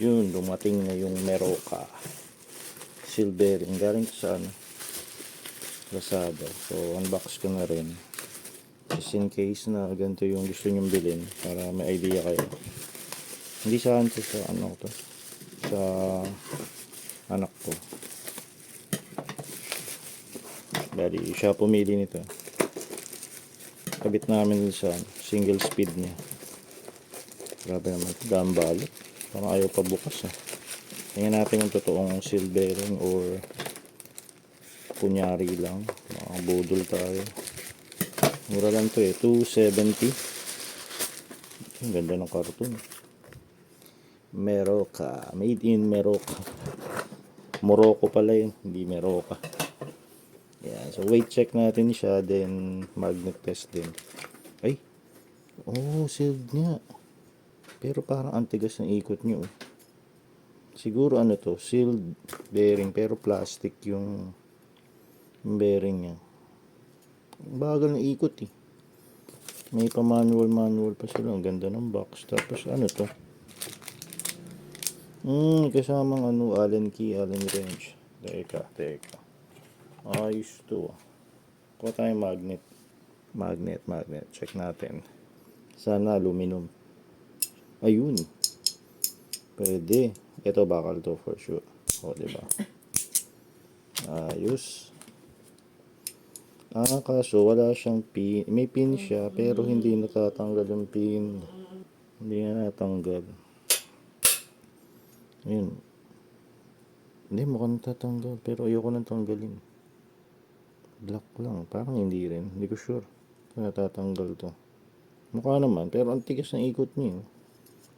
Yun, dumating na yung Meroka seal bearing. Galing sa Lazada. So unbox ko na rin, just in case na ganito yung gusto nyong bilhin, para may idea kayo. Hindi sa akin to, sa to, sa anak ko. Bali siya pumili nito. Kabit namin sa single speed niya. Grabe naman ito, daan balot. Parang ayaw pa bukas. Tingnan natin yung totoong seal bearing or kunyari lang. Makabudol tayo. Mura lang to $270. Ang ganda ng karton. Meroka. Made in Meroka. Morocco pala yun, hindi Meroka. Yeah, so weight check natin siya, then magnet test din. Ay, sealed nga. Pero parang antigas ng ikot nyo. Siguro to, sealed bearing, pero plastic yung bearing niya. Bagal ng ikot May pa manual pa sila. Ang ganda ng box. Tapos to? Kasamang Allen key, Allen wrench. Teka. Ayos to. Kuha tayong magnet. Check natin. Sana aluminum. Ayun. Pwede. Ito bakal to for sure. Diba? Ayos. Kaso wala siyang pin. May pin siya, pero hindi natatanggal yung pin. Hindi na natanggal. Ayun. Hindi, mukhang natatanggal. Pero ayoko nang tanggalin. Black lang. Parang hindi rin. Hindi ko sure. Natatanggal to. Mukha naman. Pero ang tigas ng ikot niya.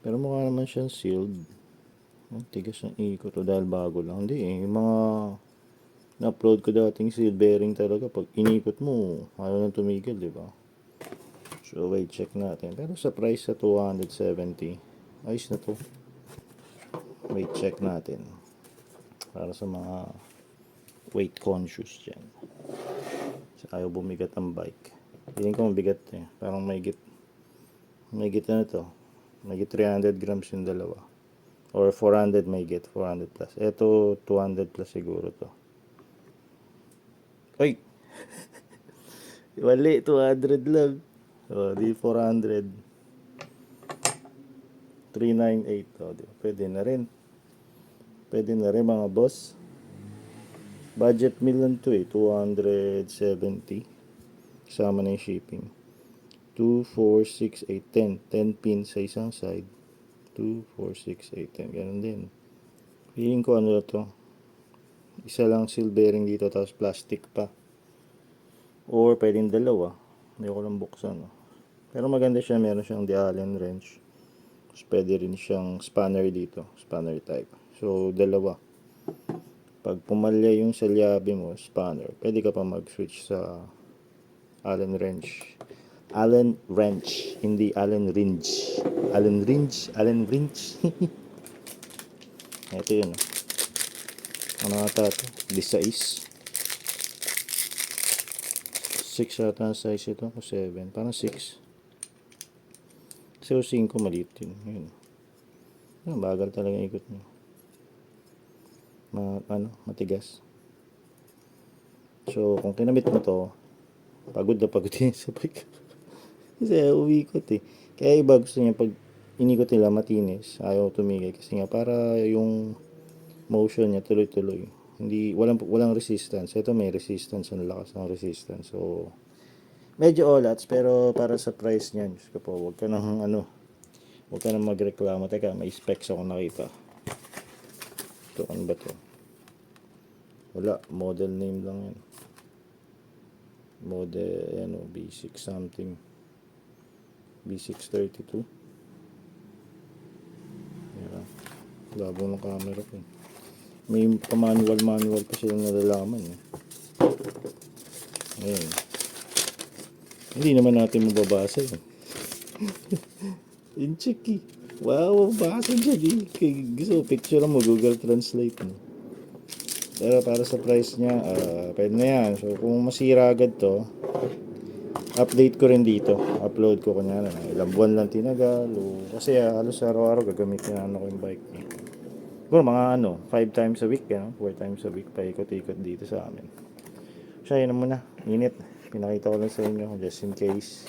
Pero mukha naman siyang sealed. Ang tigas ng ikot. Dahil bago lang. Hindi Yung mga na-upload ko dating seal bearing talaga. Pag inikot mo, ayaw nang tumigil, diba? So, wait, check natin. Pero sa price sa 270, ayos na to. Wait, check natin. Para sa mga weight conscious dyan. So, ayaw bumigat ang bike. Feeling ko mabigat Parang may git na to. May 300 grams yung dalawa. Or 400 may 400 plus. Ito 200 plus siguro to. Ay! Wali, 200 lang. Di 400. 398. Di pwede na rin. Mga boss. Budget meal lang to 270. Kasama na yung shipping. 2, 4, 6, 8, 10. 10 pins sa isang side. 2, 4, 6, 8, 10. Ganun din. Feeling ko to. Isa lang seal bearing dito, tapos plastic pa. Or pwedeng dalawa. Hindi ko lang buksan. Pero maganda siya. Meron siyang Allen wrench. Tapos pwede rin siyang spanner dito. Spanner type. So, dalawa. Pag pumalya yung salyabi mo, spanner, pwede ka pa mag-switch sa Allen wrench. Allen wrench. Hindi Allen wrench. Allen wrench. Ito yun. Ano ata ito? This size. 6 ata ang size ito. O 7. Parang 6. Kasi 5 maliit yun. Yun. Bagal talaga ikot niya. Matigas. So, kung kinamit mo to, pagod na pagod yun sa bike. Kasi uwikot Kaya iba gusto niya pag inikot nila matinis. Ayaw tumigay. Kasi nga para yung motion niya tuloy-tuloy. Walang resistance. Ito may resistance. Ang lakas ng resistance. So, medyo olats. Pero para sa price niyan, huwag ka nang magreklamo. Teka, may specs ako nakita. Ito, ano ba to? Wala, model name lang yan. Model, B6 something. B632. Yan. Labo ng camera ko. May manual pa silang nalalaman. Ayan. Hindi naman natin mababasa yun. Incheck Wow, basa dyan gusto picture mo, Google Translate mo. Pero para sa price niya, pwede na yan. So, kung masira agad to, update ko rin dito. Upload ko kunyari na ilang buwan lang tinagal. Kasi halos araw-araw gagamitin ko yung bike. Siguro mga 5 times a week, 4 times a week, paikot-ikot dito sa amin. Siya, yun na muna. Init. Pinakita ko lang sa inyo, just in case.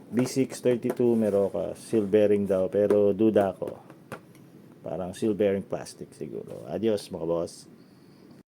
B632 Meroka, seal bearing daw, pero duda ko. Parang seal bearing plastic siguro. Adios mga boss.